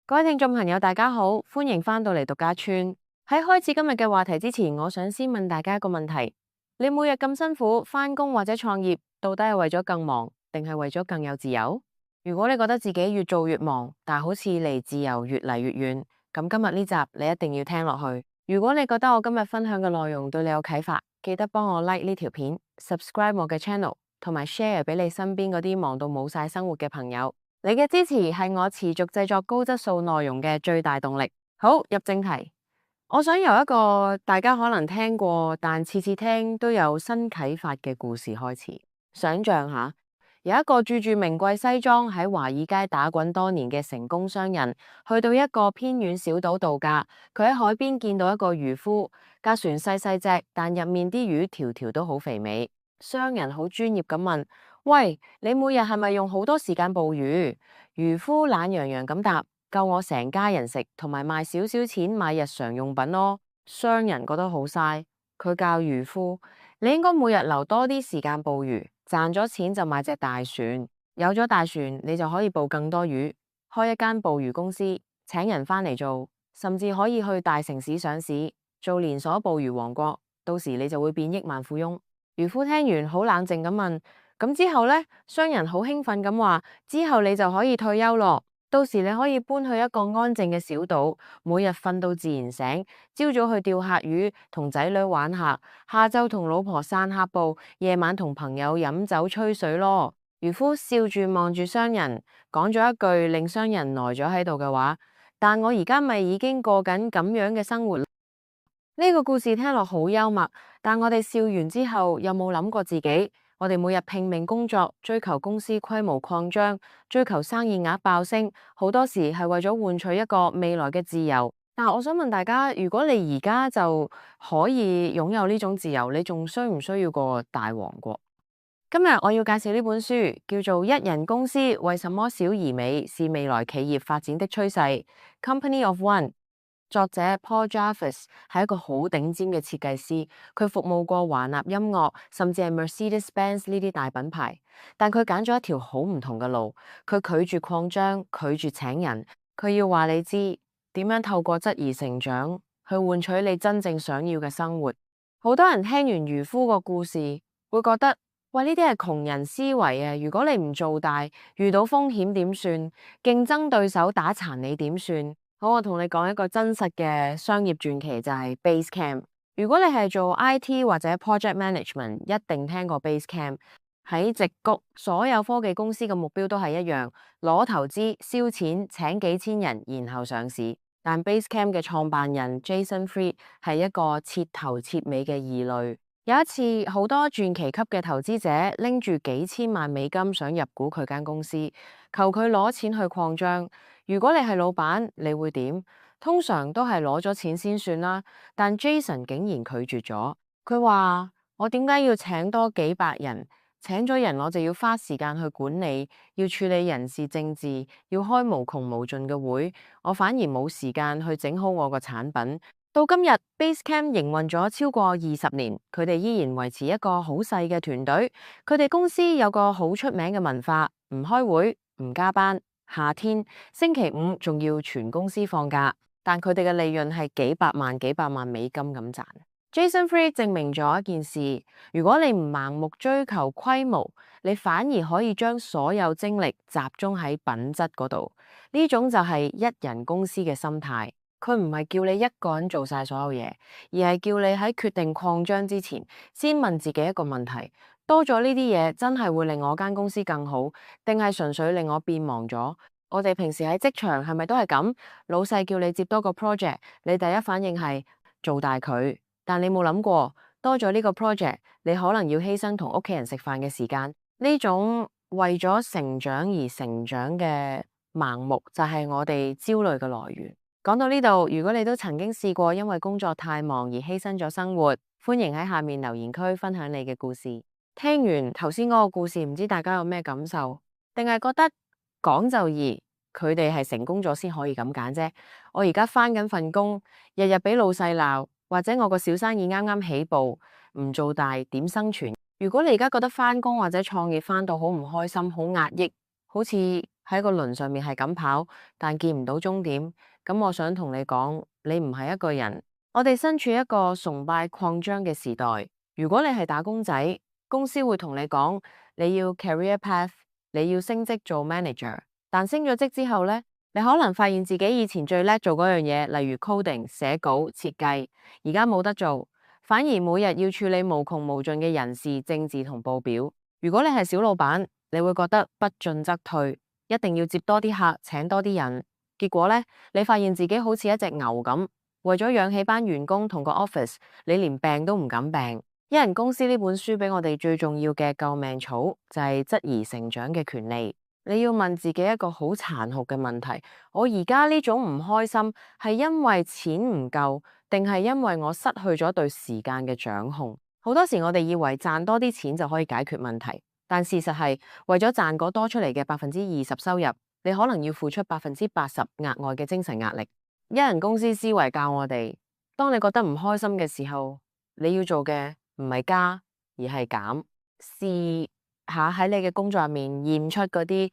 各位聽眾朋友，大家好，歡迎返到嚟獨家村。喺開始今日嘅話題之前，我想先問大家一個問題：你每日咁辛苦返工或者創業，到底係為咗更忙，定係為咗更有自由？如果你覺得自己越做越忙，但好似離自由越嚟越遠，咁今日呢集你一定要聽落去。如果你覺得我今日分享嘅內容對你有啟發，記得幫我 like 呢條片，subscribe 我嘅 channel，同埋 share 俾你身邊嗰啲忙到冇晒生活嘅朋友。你嘅支持係我持續製作高質素內容嘅最大動力。好，入正題，我想由一個大家可能聽過，但次次聽都有新啟發嘅故事開始。想象下，有一個著住名貴西裝喺華爾街打滾多年嘅成功商人，去到一個偏遠小島度假。佢喺海邊見到一個漁夫，架船細細隻，但入面啲魚條條都好肥美。商人好專業咁問：喂，你每日係咪用好多時間捕魚？漁夫懶洋洋咁答：夠我成家人食，同埋賣少少錢買日常用品咯。商人覺得好嘥，佢教漁夫：你應該每日留多啲時間捕魚，賺咗錢就買隻大船。有咗大船，你就可以捕更多魚，開一間捕魚公司，請人返嚟做，甚至可以去大城市上市，做連鎖捕魚王國。到時你就會變億萬富翁。漁夫聽完好冷靜咁問：咁之後呢？商人好興奮咁話：之後你就可以退休咯，到時你可以搬去一個安靜嘅小島，每日瞓到自然醒，朝早去釣客魚，同仔女玩下，下晝同老婆散下步，夜晚同朋友飲酒吹水咯。漁夫笑住望住商人，講咗一句令商人呆咗喺度嘅話：但我而家咪已經過緊咁樣嘅生活。呢個故事聽落好幽默，但我哋笑完之後，有冇諗過自己？我哋每日拼命工作，追求公司規模擴張，追求生意額爆升，好多時係為咗換取一個未來嘅自由。但我想問大家，如果你而家就可以擁有呢種自由，你仲需唔需要個大王國？今日我要介紹呢本書，叫做《一人公司為什麼小而美是未來企業發展的趨勢》（Company of One）。作者 Paul Jarvis 係一個好頂尖嘅設計師，佢服務過華納音樂，甚至係 Mercedes-Benz 呢啲大品牌。但佢揀咗一條好唔同嘅路，佢拒絕擴張，拒絕請人，佢要話你知點樣透過質疑成長，去換取你真正想要嘅生活。好多人聽完漁夫個故事，會覺得：喂，呢啲係窮人思維啊！如果你唔做大，遇到風險點算？競爭對手打殘你點算？好，我同你講一個真實嘅商業傳奇，就係 Basecamp。如果你係做 IT 或者 Project Management，一定聽過 Basecamp。喺矽谷，所有科技公司嘅目標都係一樣，攞投資、燒錢、請幾千人，然後上市。但 Basecamp 嘅創辦人 Jason Fried 係一個徹頭徹尾嘅異類。有一次，好多傳奇級嘅投資者拎住幾千萬美金想入股佢間公司，求佢攞錢去擴張。如果你係老闆，你會點？通常都係攞咗錢先算啦。但 Jason 竟然拒絕咗。佢話：我點解要請多幾百人？請咗人，我就要花時間去管理，要處理人事政治，要開無窮無盡嘅會，我反而冇時間去整好我個產品。到今日 Basecamp 營運咗超過20年，佢哋依然維持一個好細嘅團隊。佢哋公司有個好出名嘅文化，唔開會，唔加班。夏天星期五仲要全公司放假，但佢哋嘅利潤係幾百萬美金咁賺。Jason Fried 證明咗一件事：如果你唔盲目追求規模，你反而可以將所有精力集中喺品質嗰度。呢種就係一人公司嘅心態。佢唔係叫你一個人做晒所有嘢，而係叫你喺決定擴張之前，先問自己一個問題：多咗呢啲嘢真係會令我間公司更好，定係純粹令我變忙咗？我哋平時喺職場係咪都係咁？老細叫你接多個 project，你第一反應係做大佢，但你冇諗過多咗呢個 project，你可能要犧牲同屋企人食飯嘅時間。呢種為咗成長而成長嘅盲目，就係我哋焦慮嘅來源。講到呢度，如果你都曾經試過因為工作太忙而犧牲咗生活，歡迎喺下面留言區分享你嘅故事。聽完頭先嗰個故事，唔知大家有咩感受？定係覺得講就易，佢哋係成功咗先可以咁揀啫？我而家返緊份工，日日俾老細鬧，或者我個小生意啱啱起步，唔做大點生存？如果你而家覺得返工或者創業返到好唔開心、好壓抑，好似喺個輪上面係咁跑，但見唔到終點。咁我想同你講，你唔係一個人。我哋身處一個崇拜擴張嘅時代。如果你係打工仔，公司會同你講你要 career path，你要升職做 manager。但升咗職之後呢，你可能發現自己以前最叻做嗰樣嘢，例如 coding、寫稿、設計，而家冇得做，反而每日要處理無窮無盡嘅人事、政治同報表。如果你係小老闆，你會覺得不進則退，一定要接多啲客，請多啲人。結果呢，你發現自己好似一隻牛咁，為咗養起班員工同個 office，你連病都唔敢病。一人公司呢本書俾我哋最重要嘅救命草，就係質疑成長嘅權利。你要問自己一個好殘酷嘅問題：我而家呢種唔開心，係因為錢唔夠，定係因為我失去咗對時間嘅掌控？好多時我哋以為賺多啲錢就可以解決問題，但事實係為咗賺嗰多出嚟嘅20%收入，你可能要付出80%額外嘅精神壓力。一人公司思維教我哋，當你覺得唔開心嘅時候，你要做嘅唔係加，而係減。試下喺你嘅工作入面驗出嗰啲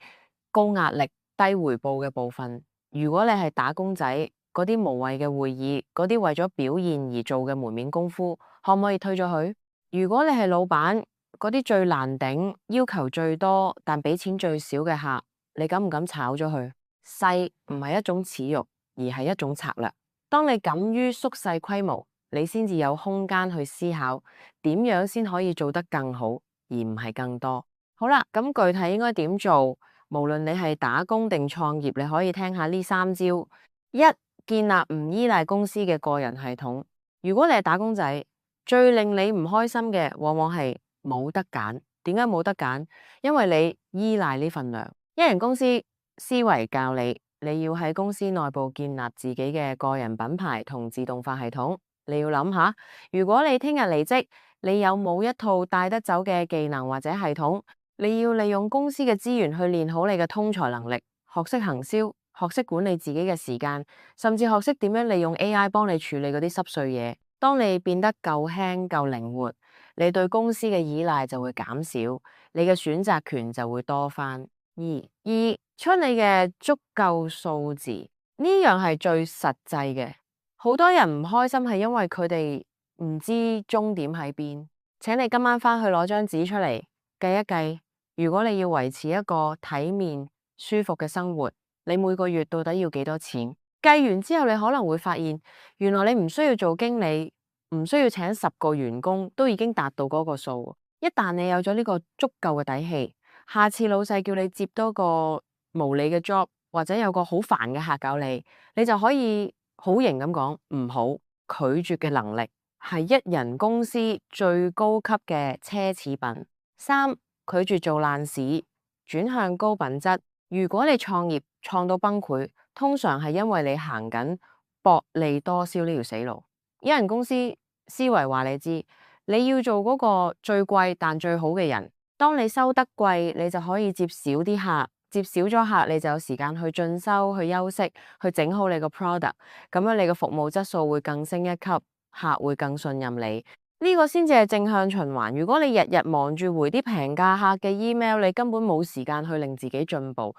高壓力、低回報嘅部分。如果你係打工仔，嗰啲無謂嘅會議，嗰啲為咗表現而做嘅門面功夫，可唔可以推咗佢？如果你係老闆，嗰啲最難頂、要求最多但俾錢最少嘅客，你敢唔敢炒咗佢？細唔係一種恥辱，而係一種策略。當你敢於縮細規模，你先至有空間去思考點樣先可以做得更好，而唔係更多。好啦，咁具體應該點做？無論你係打工定創業，你可以聽下呢3招。一、建立唔依賴公司嘅個人系統。如果你係打工仔，最令你唔開心嘅往往係冇得揀。點解冇得揀？因為你依賴呢份糧。一人公司思維教你，你要喺公司內部建立自己嘅個人品牌同自動化系統。你要諗下，如果你聽日離職，你有冇一套帶得走嘅技能或者系統？你要利用公司嘅資源去練好你嘅通才能力，學識行銷，學識管理自己嘅時間，甚至學識點樣利用 AI 幫你處理嗰啲濕碎嘢。當你變得夠輕夠靈活，你對公司嘅依賴就會減少，你嘅選擇權就會多返。二、出你嘅足夠數字，呢樣係最實際嘅。好多人唔開心係因為佢哋唔知終點喺邊。請你今晚返去攞張紙出嚟計一計，如果你要維持一個體面舒服嘅生活，你每個月到底要幾多錢？計完之後，你可能會發現，原來你唔需要做經理，唔需要請10個員工，都已經達到嗰個數。一旦你有咗呢個足夠嘅底氣，下次老細叫你接多個無理嘅 job， 或者有個好煩嘅客搞你，你就可以好型咁講唔好。拒絕嘅能力係一人公司最高級嘅奢侈品。3、拒絕做爛事，轉向高品質。如果你創業創到崩潰，通常係因為你行緊薄利多銷呢條死路。一人公司思維話你知，你要做嗰個最貴但最好嘅人。當你收得貴，你就可以接少啲客，接少咗客，你就有時間去進修、去休息、去整好你個 product， 咁樣你嘅服務質素會更升一級，客會更信任你。呢個先至係正向循環。如果你日日忙住回啲平價客嘅 email，你根本冇時間去令自己進步。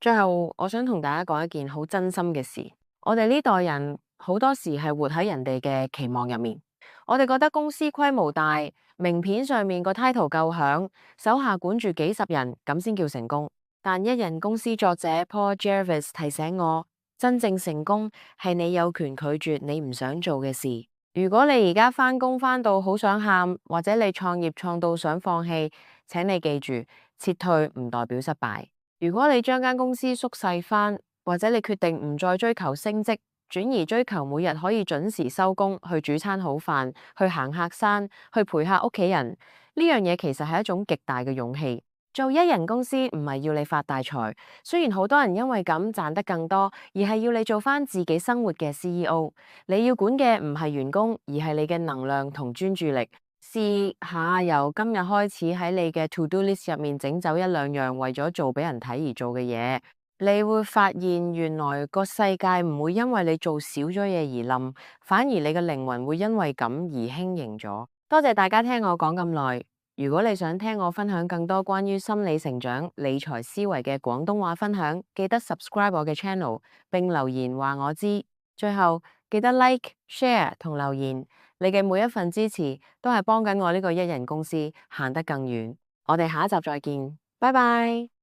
最後，我想同大家講一件好真心嘅事。我哋呢代人好多時係活喺人哋嘅期望入面。我哋覺得公司規模大，名片上面個 title 夠響，手下管住幾十人，咁先叫成功。但一人公司作者 Paul Jarvis 提醒我，真正成功係你有權拒絕你唔想做嘅事。如果你而家返工返到好想喊，或者你創業創到想放棄，請你記住，撤退唔代表失敗。如果你將間公司縮細返，或者你決定唔再追求升職，轉而追求每日可以準時收工，去煮餐好飯，去行客山，去陪下屋企人，呢樣嘢其實係一種極大嘅勇氣。做一人公司唔係要你發大財，雖然好多人因為咁賺得更多，而係要你做返自己生活嘅 CEO。你要管嘅唔係員工，而係你嘅能量同專注力。試下由今日開始喺你嘅 to do list 入面整走1、2樣為咗做俾人睇而做嘅嘢，你會發現原來個世界唔會因為你做少咗嘢而冧，反而你嘅靈魂會因為咁而輕盈咗。多謝大家聽我講咁耐。如果你想聽我分享更多關於心理成長、理財思維嘅廣東話分享，記得 subscribe 我嘅 channel 並留言話我知。最後記得 like、share 同留言，你嘅每一份支持都係幫緊我呢個一人公司行得更遠。我哋下一集再見，拜拜。